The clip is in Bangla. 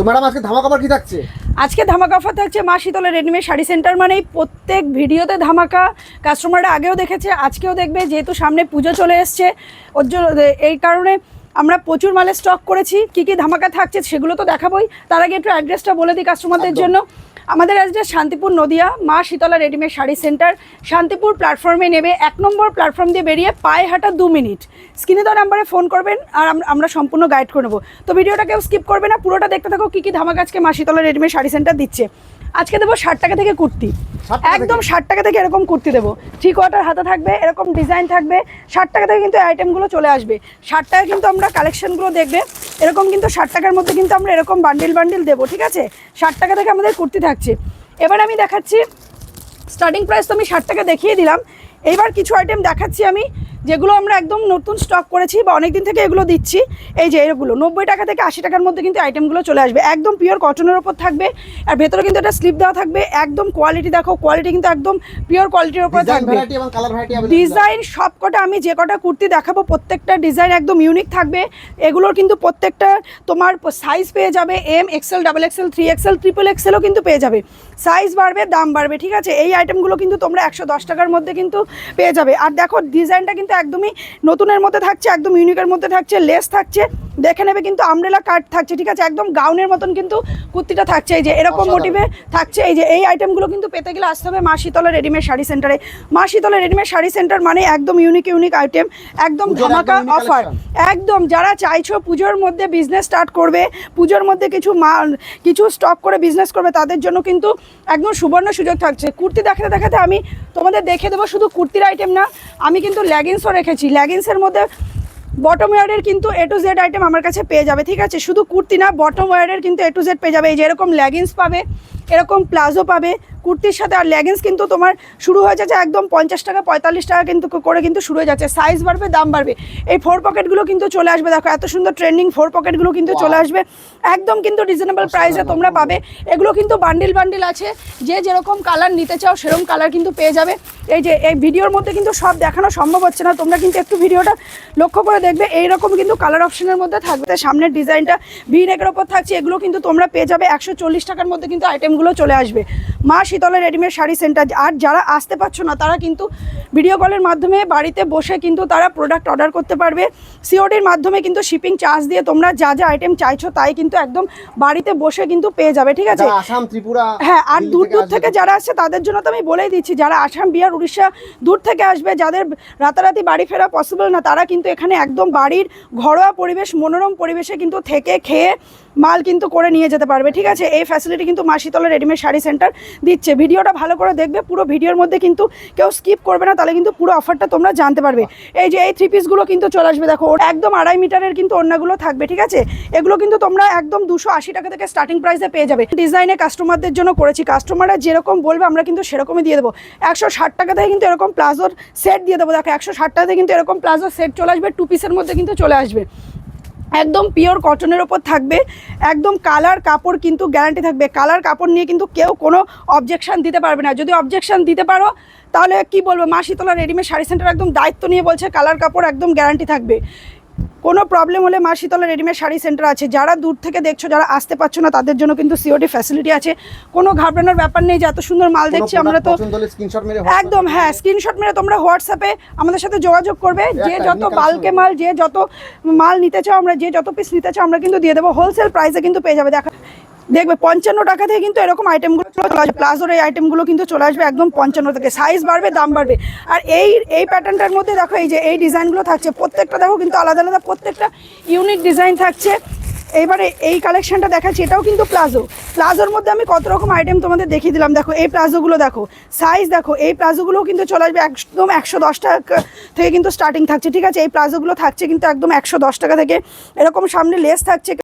তো ম্যাডাম আজকে ধামাকা অফার কি থাকছে? আজকে ধামাকা অফার থাকছে মা শীতলা রেডিমেড শাড়ি সেন্টার। মানেই প্রত্যেক ভিডিওতে ধামাকা, কাস্টমাররা আগেও দেখেছে, আজকেও দেখবে। যেহেতু সামনে পুজো চলে এসছে, ওর জন্য এই কারণে আমরা প্রচুর মালের স্টক করেছি। কি কি ধামাকা থাকছে সেগুলো তো দেখাবোই। তার আগে একটু অ্যাড্রেসটা বলে দিই কাস্টমারদের জন্য। আমাদের অ্যাড্রেস শান্তিপুর নদিয়া, মা শীতলা রেডিমেড শাড়ি সেন্টার। শান্তিপুর প্ল্যাটফর্মে নেবে 1 নম্বর প্ল্যাটফর্ম দিয়ে বেরিয়ে পায়ে হাঁটা 2 মিনিট। স্ক্রিনে দেওয়া নাম্বারে ফোন করবেন আর আমরা সম্পূর্ণ গাইড করে নেবো। তো ভিডিওটা কেউ স্কিপ করবে না, পুরোটা দেখতে থাকো কী কী ধামাকা আজকে মা শীতলা রেডিমেড শাড়ি সেন্টার দিচ্ছে। আজকে দেবো 60 টাকা থেকে কুর্তি, একদম 60 টাকা থেকে এরকম কুর্তি দেবো। 3 কোয়ার্টার হাতে থাকবে, এরকম ডিজাইন থাকবে। 60 টাকা থেকে কিন্তু আইটেমগুলো চলে আসবে। 60 টাকা কিন্তু আমরা কালেকশনগুলো দেখবে এরকম, কিন্তু 60 টাকার মধ্যে কিন্তু আমরা এরকম বান্ডিল দেবো, ঠিক আছে? 60 টাকা থেকে আমাদের কুর্তি থাকছে। এবার আমি দেখাচ্ছি স্টার্টিং প্রাইস তো আমি 60 টাকা দেখিয়ে দিলাম। এইবার কিছু আইটেম দেখাচ্ছি আমি, যেগুলো আমরা একদম নতুন স্টক করেছি বা অনেক দিন থেকে এগুলো দিচ্ছি। এই যে এগুলো 90 টাকা থেকে 80 টাকার মধ্যে কিন্তু আইটেমগুলো চলে আসবে। একদম পিওর কটনের ওপর থাকবে, আর ভেতরে কিন্তু একটা স্লিপ দেওয়া থাকবে। একদম কোয়ালিটি দেখো, কোয়ালিটি কিন্তু একদম পিওর কোয়ালিটির ওপরে থাকবে। ডিজাইন সবকটা আমি যে কটা কুর্তি দেখাবো প্রত্যেকটা ডিজাইন একদম ইউনিক থাকবে। এগুলোর কিন্তু প্রত্যেকটা তোমার সাইজ পেয়ে যাবে M, XL, double XL, 3XL, triple এক্সেলও কিন্তু পেয়ে যাবে। সাইজ বাড়বে, দাম বাড়বে, ঠিক আছে? এই আইটেমগুলো কিন্তু তোমরা 110 টাকার মধ্যে কিন্তু পেয়ে যাবে। আর দেখো ডিজাইনটা কিন্তু একদমই নতুনের মধ্যে থাকছে, একদম ইউনিকের মধ্যে থাকছে। লেস থাকছে, দেখে নেবে কিন্তু আমব্রেলা কাট থাকছে, ঠিক আছে? একদম গাউনের মতন কিন্তু কুর্তিটা থাকছে। এই যে এরকম মোটিভে থাকছে। এই যে এই আইটেমগুলো কিন্তু পেতে গেলে আসতে হবে মা শীতলা রেডিমেড শাড়ি সেন্টারে। মা শীতলা রেডিমেড শাড়ি সেন্টার মানে একদম ইউনিক আইটেম, একদম ধামাকা অফার। একদম যারা চাইছো পুজোর মধ্যে বিজনেস স্টার্ট করবে, পুজোর মধ্যে কিছু স্টক করে বিজনেস করবে, তাদের জন্য কিন্তু একদম সুবর্ণ সুযোগ থাকছে। কুর্তি দেখাতে আমি তোমাদের দেখে দেবো। শুধু কুর্তির আইটেম না, আমি কিন্তু লেগিংসও রেখেছি। লেগিংসের মধ্যে বটম ওয়্যারের কিন্তু A to Z আইটেম আমার কাছে পেয়ে যাবে, ঠিক আছে? শুধু কুর্তি না, বটম ওয়্যারের কিন্তু A to Z পেয়ে যাবে। এই যে এরকম লেগিংস পাবে, এরকম প্লাজো পাবে কুর্তির সাথে। আর লেগিংস কিন্তু তোমার শুরু হয়ে যাচ্ছে একদম 50 টাকা 45 টাকা কিন্তু করে কিন্তু শুরু হয়ে যাচ্ছে। সাইজ বাড়বে, দাম বাড়বে। এই 4 পকেটগুলো কিন্তু চলে আসবে। দেখো এত সুন্দর ট্রেন্ডিং 4 পকেটগুলো কিন্তু চলে আসবে একদম কিন্তু রিজনেবল প্রাইসে তোমরা পাবে। এগুলো কিন্তু বান্ডিল আছে, যে যেরকম কালার নিতে চাও সেরকম কালার কিন্তু পেয়ে যাবে। এই যে এই ভিডিওর মধ্যে কিন্তু সব দেখানো সম্ভব হচ্ছে না, তোমরা কিন্তু একটু ভিডিওটা লক্ষ্য করে দেখবে। এইরকম কিন্তু কালার অপশনের মধ্যে থাকবে। সামনের ডিজাইনটা ভি নেকের ওপর থাকছে। এগুলো কিন্তু তোমরা পেয়ে যাবে 140 টাকার মধ্যে কিন্তু আইটেমগুলো চলে আসবে মা শীতলা রেডিমেড শাড়ি সেন্টার। আর যারা আসতে পারছো না তারা কিন্তু ভিডিও কলের মাধ্যমে বাড়িতে বসে কিন্তু তারা প্রোডাক্ট অর্ডার করতে পারবে। সিওডির মাধ্যমে কিন্তু শিপিং চার্জ দিয়ে তোমরা যা আইটেম চাইছো তাই কিন্তু একদম বাড়িতে বসে কিন্তু পেয়ে যাবে, ঠিক আছে? আসাম, ত্রিপুরা, হ্যাঁ। আর দূর থেকে যারা আসছে তাদের জন্য তো আমি বলেই দিচ্ছি, যারা আসাম, বিহার, উড়িষ্যা দূর থেকে আসবে, যাদের রাতারাতি বাড়ি ফেরা পসিবল না, তারা কিন্তু এখানে একদম বাড়ির ঘরোয়া পরিবেশ, মনোরম পরিবেশে কিন্তু থেকে খেয়ে মাল কিন্তু করে নিয়ে যেতে পারবে, ঠিক আছে? এই ফ্যাসিলিটি কিন্তু মা শীতলা রেডিমেড শাড়ি সেন্টার দিচ্ছে। ভিডিওটা ভালো করে দেখবে, পুরো ভিডিওর মধ্যে কিন্তু কেউ স্কিপ করবে না, তাহলে কিন্তু পুরো অফারটা তোমরা জানতে পারবে। এই যে এই 3 পিসগুলো কিন্তু চলে আসবে। দেখো একদম 2.5 মিটারের কিন্তু ওড়নাগুলো থাকবে, ঠিক আছে? এগুলো কিন্তু তোমরা একদম 280 টাকা থেকে স্টার্টিং প্রাইসে পেয়ে যাবে। ডিজাইনে কাস্টমারদের জন্য করেছি, কাস্টমাররা যেরকম বলবে আমরা কিন্তু সেরকমই দিয়ে দেবো। 160 টাকা থেকে কিন্তু এরকম প্লাজোর সেট দিয়ে দেবো। দেখো 160 টাকা থেকে কিন্তু এরকম প্লাজোর সেট চলে আসবে, 2 পিসের মধ্যে কিন্তু চলে আসবে। একদম পিওর কটনের ওপর থাকবে, একদম কালার কাপড় কিন্তু গ্যারান্টি থাকবে। কালার কাপড় নিয়ে কিন্তু কেউ কোনো অবজেকশন দিতে পারবে না। যদি অবজেকশন দিতে পারো তাহলে কি বলবো, মা শীতলা রেডিমেড শাড়ি সেন্টার একদম দায়িত্ব নিয়ে বলছে কালার কাপড় একদম গ্যারান্টি থাকবে। কোনো প্রবলেম হলে মা শীতলা রেডিমেড শাড়ি সেন্টার আছে। যারা দূর থেকে দেখছো, যারা আসতে পারছো না, তাদের জন্য কিন্তু সিওডি ফ্যাসিলিটি আছে। কোনো ঘাবড়ানোর ব্যাপার নেই যে এত সুন্দর মাল দেখছি আমরা তো একদম। হ্যাঁ, স্ক্রিনশট মেরে তোমরা হোয়াটসঅ্যাপে আমাদের সাথে যোগাযোগ করবে। যে যত বাল্কে মাল, যে যত মাল নিতে চাও, আমরা যে যত পিস নিতে চাও আমরা কিন্তু দিয়ে দেবো। হোলসেল প্রাইসে কিন্তু পেয়ে যাবে। দেখবে 55 টাকা থেকে কিন্তু এরকম আইটেমগুলো চলে আসবে। প্লাজোর এই আইটেমগুলো কিন্তু চলে আসবে একদম 55 থেকে। সাইজ বাড়বে, দাম বাড়বে। আর এই প্যাটার্নটার মধ্যে দেখো এই যে এই ডিজাইনগুলো থাকছে, প্রত্যেকটা দেখো কিন্তু আলাদা আলাদা, প্রত্যেকটা ইউনিক ডিজাইন থাকছে। এইবারে এই কালেকশনটা দেখাচ্ছি, এটাও কিন্তু প্লাজোর মধ্যে আমি কত রকম আইটেম তোমাদের দেখিয়ে দিলাম। দেখো এই প্লাজোগুলো দেখো, সাইজ দেখো। এই প্লাজোগুলোও কিন্তু চলে আসবে একদম 110 টাকা থেকে কিন্তু স্টার্টিং থাকছে, ঠিক আছে? এই প্লাজোগুলো থাকছে কিন্তু একদম 110 টাকা থেকে। এরকম সামনে লেস থাকছে।